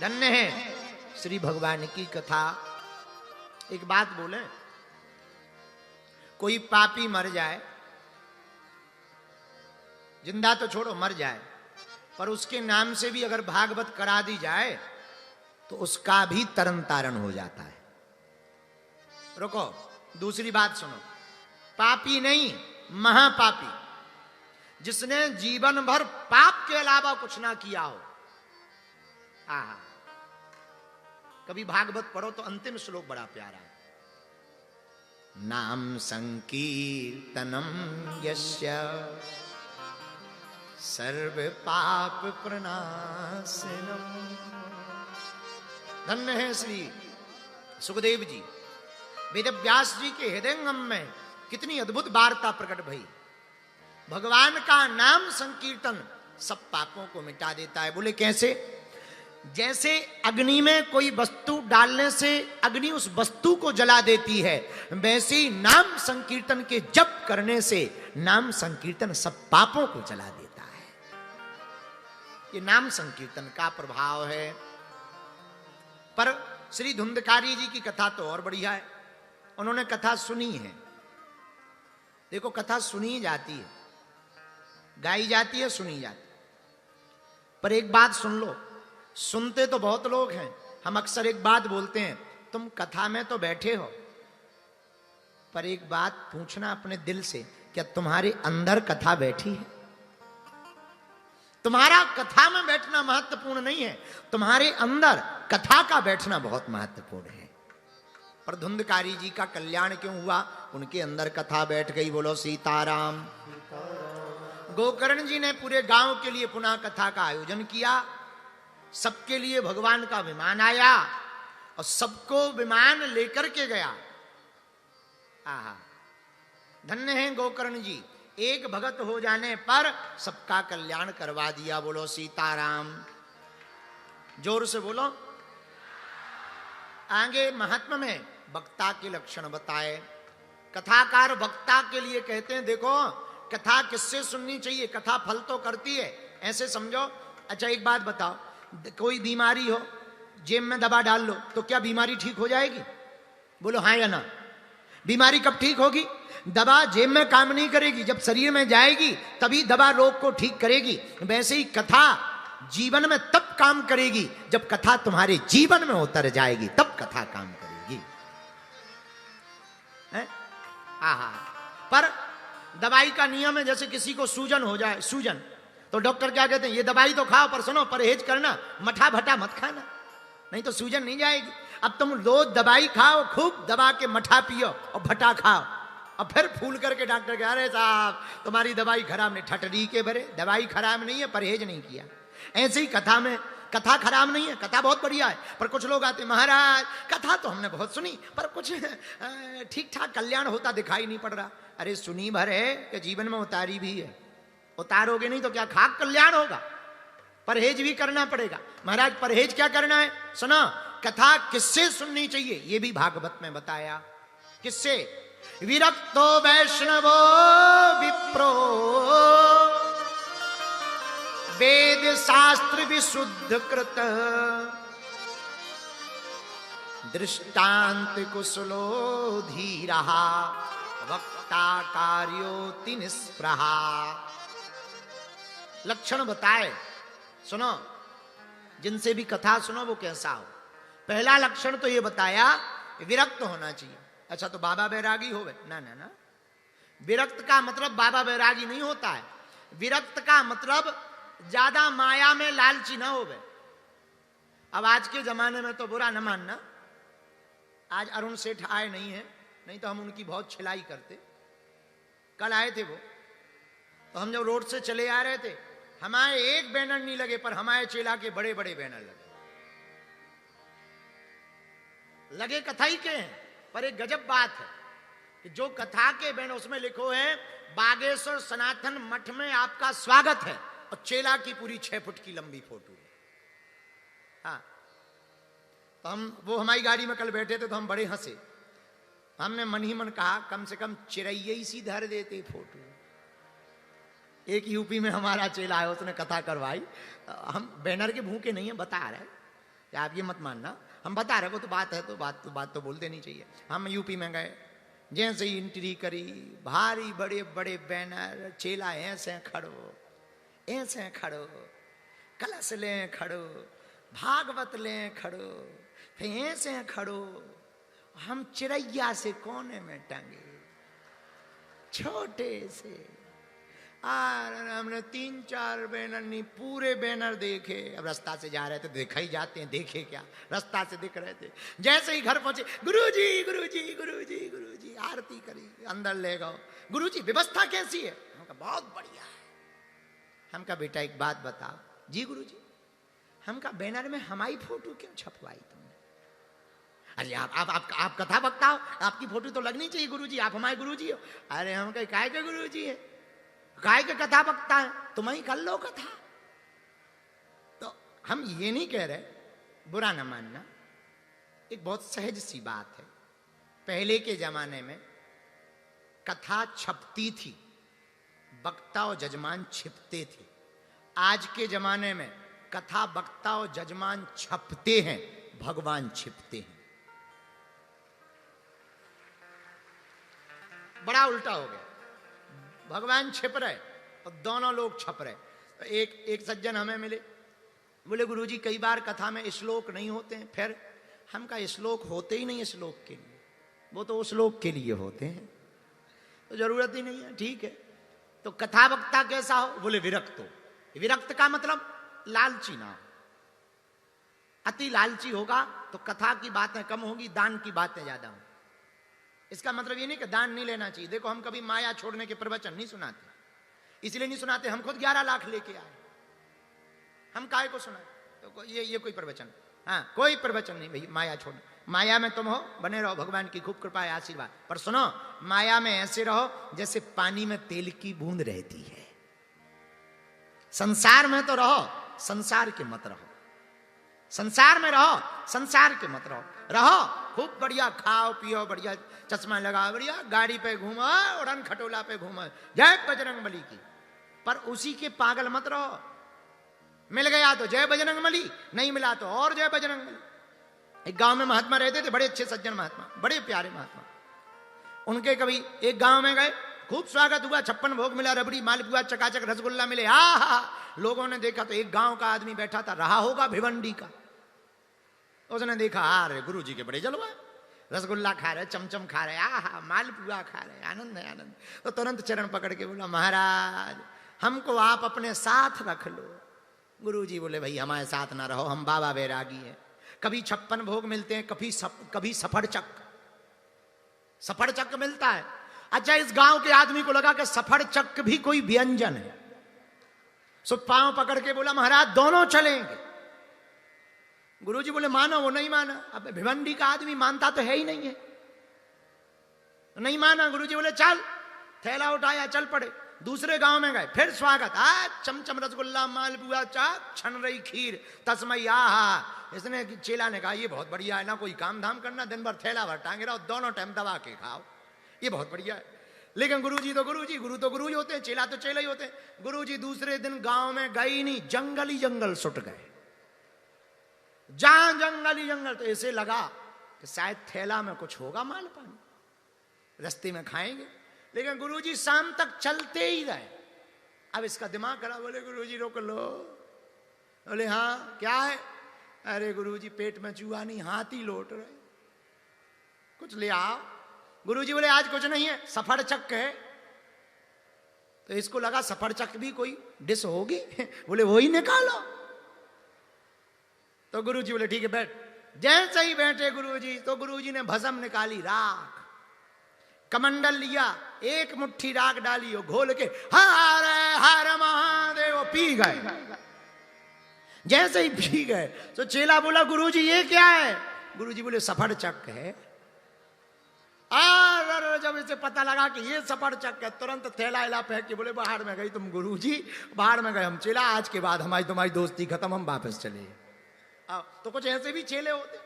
धन्य है श्री भगवान की कथा। एक बात बोले, कोई पापी मर जाए, जिंदा तो छोड़ो मर जाए, पर उसके नाम से भी अगर भागवत करा दी जाए तो उसका भी तरन तारण हो जाता है। रुको, दूसरी बात सुनो। पापी नहीं, महापापी, जिसने जीवन भर पाप के अलावा कुछ ना किया हो। आहा, कभी भागवत पढ़ो तो अंतिम श्लोक बड़ा प्यारा है। नाम संकीर्तनम यस्य सर्व पाप प्रणाशनम। धन्य है श्री सुखदेव जी। वेदव्यास जी के हृदयंगम में कितनी अद्भुत वार्ता प्रकट भई। भगवान का नाम संकीर्तन सब पापों को मिटा देता है। बोले कैसे? जैसे अग्नि में कोई वस्तु डालने से अग्नि उस वस्तु को जला देती है, वैसे ही नाम संकीर्तन के जप करने से नाम संकीर्तन सब पापों को जला देता है। ये नाम संकीर्तन का प्रभाव है। पर श्री धुंधकारी जी की कथा तो और बढ़िया है। उन्होंने कथा सुनी है। देखो, कथा सुनी जाती है, गाई जाती है, सुनी जाती है। पर एक बात सुन लो, सुनते तो बहुत लोग हैं। हम अक्सर एक बात बोलते हैं, तुम कथा में तो बैठे हो, पर एक बात पूछना अपने दिल से, क्या तुम्हारे अंदर कथा बैठी है? तुम्हारा कथा में बैठना महत्वपूर्ण नहीं है, तुम्हारे अंदर कथा का बैठना बहुत महत्वपूर्ण है। पर धुंधकारी जी का कल्याण क्यों हुआ? उनके अंदर कथा बैठ गई। बोलो सीताराम। गोकर्ण जी ने पूरे गांव के लिए पुनः कथा का आयोजन किया। सबके लिए भगवान का विमान आया और सबको विमान लेकर के गया। आहा, धन्य है गोकर्ण जी। एक भगत हो जाने पर सबका कल्याण करवा दिया। बोलो सीताराम। जोर से बोलो। आगे महात्मा में वक्ता के लक्षण बताए। कथाकार वक्ता के लिए कहते हैं, देखो कथा किससे सुननी चाहिए? कथा फल तो करती है, ऐसे समझो। अच्छा एक बात बताओ, कोई बीमारी हो, जेब में दवा डाल लो तो क्या बीमारी ठीक हो जाएगी? बोलो हाँ या ना। बीमारी कब ठीक होगी? दवा जेब में काम नहीं करेगी, जब शरीर में जाएगी तभी दवा रोग को ठीक करेगी। वैसे ही कथा जीवन में तब काम करेगी जब कथा तुम्हारे जीवन में उतर जाएगी, तब कथा काम करेगी। आहा, पर दवाई का नियम है, जैसे किसी को सूजन हो जाए, सूजन, तो डॉक्टर क्या कहते हैं? ये दवाई तो खाओ, पर सुनो परहेज करना, मठा भटा मत खाना, नहीं तो सूजन नहीं जाएगी। अब तुम रोज दवाई खाओ, खूब दबा के मठा पियो और भटा खाओ, और फिर फूल करके डॉक्टर कह रहे साहब तुम्हारी दवाई खराब नहीं। ठटरी के भरे, दवाई खराब नहीं है, परहेज नहीं किया। ऐसे ही कथा में, कथा खराब नहीं है, कथा बहुत बढ़िया है। पर कुछ लोग आते, महाराज कथा तो हमने बहुत सुनी, पर कुछ ठीक ठाक कल्याण होता दिखाई नहीं पड़ रहा। अरे सुनी भर है कि जीवन में उतारी भी है। उतारोगे नहीं तो क्या खाक कल्याण होगा? परहेज भी करना पड़ेगा। महाराज परहेज क्या करना है? सुनो, कथा किससे सुननी चाहिए ये भी भागवत में बताया। किससे? विरक्तो वैष्णवो विप्रो वेद शास्त्र विशुद्ध कृत दृष्टांत कुशलो धीरहा वक्ता कार्योति निस्पृहा। लक्षण बताए, सुनो, जिनसे भी कथा सुनो वो कैसा हो। पहला लक्षण तो ये बताया, विरक्त होना चाहिए। अच्छा तो बाबा बैरागी हो गए? ना ना ना, विरक्त का मतलब बाबा बैरागी नहीं होता है। विरक्त का मतलब ज्यादा माया में लालची ना हो गए। अब आज के जमाने में तो बुरा न मानना, आज अरुण सेठ आए नहीं है, नहीं तो हम उनकी बहुत छिलाई करते। कल आए थे वो, तो हम जब रोड से चले आ रहे थे, हमारे एक बैनर नहीं लगे, पर हमारे चेला के बड़े बड़े बैनर लगे कथा ही के हैं। पर एक गजब बात है कि जो कथा के बैनर, उसमें लिखो है बागेश्वर सनातन मठ में आपका स्वागत है, और चेला की पूरी 6 फुट की लंबी फोटो है। हाँ, तो वो हमारी गाड़ी में कल बैठे थे तो हम बड़े हंसे। हमने मन ही मन कहा कम से कम चिरैया ही सी धर देते फोटो। एक यूपी में हमारा चेला है, उसने कथा करवाई। हम बैनर के भूखे नहीं है, बता रहे। आप ये मत मानना, हम बता रहे, वो तो बात है, तो बात तो बोलते नहीं चाहिए। हम यूपी में गए, जैसे ही एंट्री करी, भारी बड़े बड़े बैनर, चेला ऐसे खड़ो, ऐसे खड़ो, कलश ले खड़ो, भागवत ले खड़ो, फिर ऐसे खड़ो, हम चिड़ैया से कोने में टंगे, छोटे से। और हमने 3-4 बैनर नहीं, पूरे बैनर देखे। अब रास्ता से जा रहे थे, देखा ही जाते हैं, देखे क्या, रास्ता से दिख रहे थे। जैसे ही घर पहुंचे, गुरुजी गुरुजी गुरुजी गुरुजी, आरती करी, अंदर ले गए। गुरुजी व्यवस्था कैसी है? हम कहा बहुत बढ़िया है। हम कहा बेटा एक बात बताओ। जी गुरुजी। हम कहा बैनर में हमारी फोटो क्यों छपवाई तुमने? अरे आप कथा वक्ता हो, आपकी फोटो तो लगनी चाहिए गुरुजी, आप हमारे गुरुजी हो। अरे हम कहे काय के गुरुजी है, काय के कथा वक्ता है, तुम ही कर लो कथा। तो हम ये नहीं कह रहे, बुरा न मानना, एक बहुत सहज सी बात है। पहले के जमाने में कथा छपती थी, वक्ता और जजमान छिपते थे। आज के जमाने में कथा वक्ता और जजमान छपते हैं, भगवान छिपते हैं। बड़ा उल्टा हो गया, भगवान छिप रहे और दोनों लोग छप रहे। तो एक सज्जन हमें मिले, बोले गुरुजी कई बार कथा में श्लोक नहीं होते हैं। फिर हम कहा श्लोक होते ही नहीं है श्लोक के लिए, वो तो श्लोक के लिए होते हैं, तो जरूरत ही नहीं है। ठीक है, तो कथा वक्ता कैसा हो? बोले विरक्त हो। विरक्त का मतलब लालची ना हो। अति लालची होगा तो कथा की बातें कम होगी, दान की बातें ज्यादा होंगी। इसका मतलब ये नहीं कि दान नहीं लेना चाहिए। देखो हम कभी माया छोड़ने के प्रवचन नहीं सुनाते, इसलिए नहीं सुनाते, हम खुद 11 लाख लेके आए, हम काय को सुनाए? तो ये कोई प्रवचन, हाँ कोई प्रवचन नहीं भाई। माया छोड़, माया में तुम हो, बने रहो, भगवान की खूब कृपा है, आशीर्वाद। पर सुनो, माया में ऐसे रहो जैसे पानी में तेल की बूंद रहती है। संसार में तो रहो, संसार के मत रहो। संसार में रहो, संसार के मत रहो खूब बढ़िया, खाओ पियो, बढ़िया चश्मा लगाओ, बढ़िया गाड़ी पे घूमो, उड़न खटोला पे घूमो, जय बजरंग बली की। पर उसी के पागल मत रहो। मिल गया तो जय बजरंग बली, नहीं मिला तो और जय बजरंग बली। एक गांव में महात्मा रहते थे, बड़े अच्छे सज्जन महात्मा, बड़े प्यारे महात्मा। उनके कभी एक गांव में गए, खूब स्वागत हुआ, 56 भोग मिला, रबड़ी मालपुआ चकाचक रसगुल्ला मिले। लोगों ने देखा तो एक गांव का आदमी बैठा था, रहा होगा भिवंडी का। उसने देखा, अरे गुरुजी के बड़े जलवा, रसगुल्ला खा रहे, चमचम खा रहे, मालपुआ खा रहे, आनंद है आनंद। तो तुरंत चरण पकड़ के बोला, महाराज हमको आप अपने साथ रख लो। गुरुजी बोले, भाई हमारे साथ ना रहो, हम बाबा बैरागी हैं। कभी 56 भोग मिलते हैं, कभी सफर चक्क मिलता है। अच्छा, इस गांव के आदमी को लगा कि सफर चक्क भी कोई व्यंजन है, सो पांव पकड़ के बोला, महाराज दोनों चलेंगे। गुरुजी बोले मानो, वो नहीं माना। अब भिवंडी का आदमी मानता तो है ही नहीं है, नहीं माना। गुरुजी बोले चल, थैला उठाया, चल पड़े। दूसरे गांव में गए, फिर स्वागत, चमचम रसगुल्ला मालपुआ चाक छन रही खीर तस्मई आहा। इसने चेला ने कहा ये बहुत बढ़िया है ना, कोई काम धाम करना, दिन भर थैला भर टांगे रहो, दोनों टाइम दबा के खाओ, ये बहुत बढ़िया है। लेकिन गुरुजी तो गुरुजी, गुरु तो गुरु ही होते हैं, चेला तो चेला ही होते हैं। गुरुजी दूसरे दिन गांव में गए ही नहीं, जंगल ही जंगल सुट गए। जहां जंगल ही जंगल, तो ऐसे लगा कि शायद थैला में कुछ होगा, माल पानी, रास्ते में खाएंगे। लेकिन गुरुजी शाम तक चलते ही रहे। अब इसका दिमाग खराब, बोले गुरुजी रोक लो। बोले हाँ क्या है? अरे गुरुजी पेट में चूहा नहीं, हाथी लौट रहे, कुछ ले आओ। गुरुजी बोले आज कुछ नहीं है, सफर चक्क है। तो इसको लगा सफर चक्क भी कोई डिश होगी, बोले वही निकालो। तो गुरुजी बोले ठीक है बैठ। जैसे ही बैठे गुरुजी, तो गुरुजी ने भस्म निकाली, राख, कमंडल लिया, एक मुट्ठी राख डाली, घोल के हर हर महादेव पी गए। जैसे ही पी गए तो चेला बोला गुरुजी ये क्या है? गुरुजी बोले सफर चक्क है। और जब इसे पता लगा कि ये सफर चक्क है, तुरंत थैला हिला फेंक के बोले बाहर में गई तुम गुरुजी, बाहर में गए हम चेला, आज के बाद हमारी तुम्हारी दोस्ती खत्म, हम वापस चले। तो कुछ ऐसे भी चेले होते,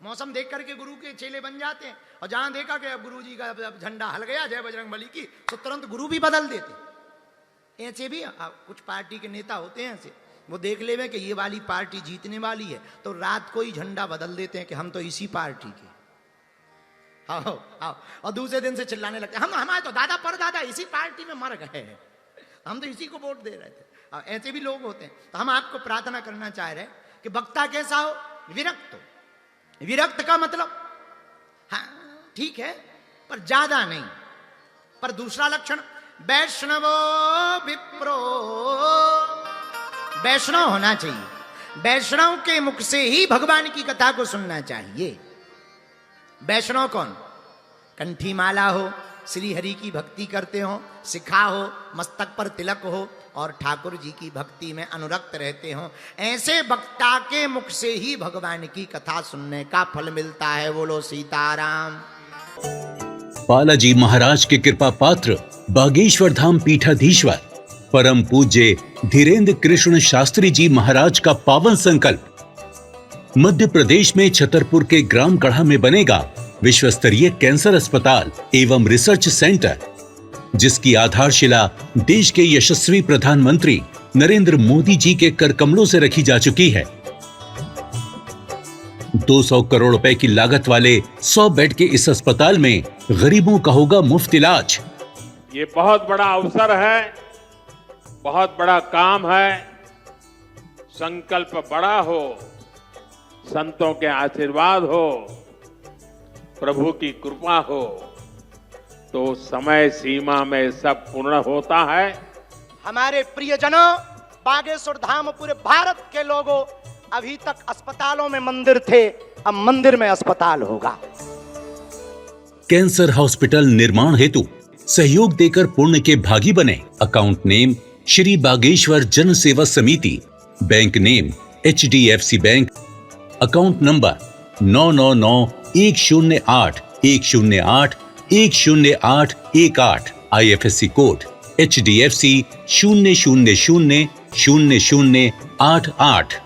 मौसम देख करके गुरु के चेले बन जाते हैं। और जहां देखा कि अब गुरुजी का झंडा हल गया जय बजरंग बली की, तो तुरंत गुरु भी बदल देते। ऐसे भी कुछ पार्टी के नेता होते हैं ऐसे, वो देख लेवे कि ये वाली पार्टी जीतने वाली है तो रात को ही झंडा बदल देते हैं कि हम तो इसी पार्टी के। आओ आओ, और दूसरे दिन से चिल्लाने लगते हम हमारे तो दादा परदादा इसी पार्टी में मर गए हैं, हम तो इसी को वोट दे रहे थे। ऐसे भी लोग होते हैं। तो हम आपको प्रार्थना करना चाह रहे हैं कि वक्ता कैसा हो, विरक्त हो। विरक्त का मतलब हाँ ठीक है पर ज्यादा नहीं। पर दूसरा लक्षण वैष्णवो विप्रो, वैष्णव होना चाहिए। वैष्णव के मुख से ही भगवान की कथा को सुनना चाहिए। वैष्णव कौन? कंठी माला हो, श्री हरि की भक्ति करते हो, सिखा हो, मस्तक पर तिलक हो और ठाकुर जी की भक्ति में अनुरक्त रहते हो। ऐसे वक्ता के मुख से ही भगवान की कथा सुनने का फल मिलता है। बोलो सीताराम। बालाजी महाराज के कृपा पात्र बागेश्वर धाम पीठाधीश्वर परम पूज्य धीरेन्द्र कृष्ण शास्त्री जी महाराज का पावन संकल्प। मध्य प्रदेश में छतरपुर के ग्राम गढ़ा में बनेगा विश्व स्तरीय कैंसर अस्पताल एवं रिसर्च सेंटर, जिसकी आधारशिला देश के यशस्वी प्रधानमंत्री नरेंद्र मोदी जी के कर कमलों से रखी जा चुकी है। 200 करोड़ रुपए की लागत वाले 100 बेड के इस अस्पताल में गरीबों का होगा मुफ्त इलाज। ये बहुत बड़ा अवसर है, बहुत बड़ा काम है। संकल्प बड़ा हो, संतों के आशीर्वाद हो, प्रभु की कृपा हो तो समय सीमा में सब पूर्ण होता है। हमारे प्रियजनों, बागेश्वर धाम पूरे भारत के लोगों, अभी तक अस्पतालों में मंदिर थे, अब मंदिर में अस्पताल होगा। कैंसर हॉस्पिटल निर्माण हेतु सहयोग देकर पुण्य के भागी बने। अकाउंट नेम श्री बागेश्वर जन सेवा समिति, bank name HDFC bank, account number 999810810818, IFSC code HDFC 0000088।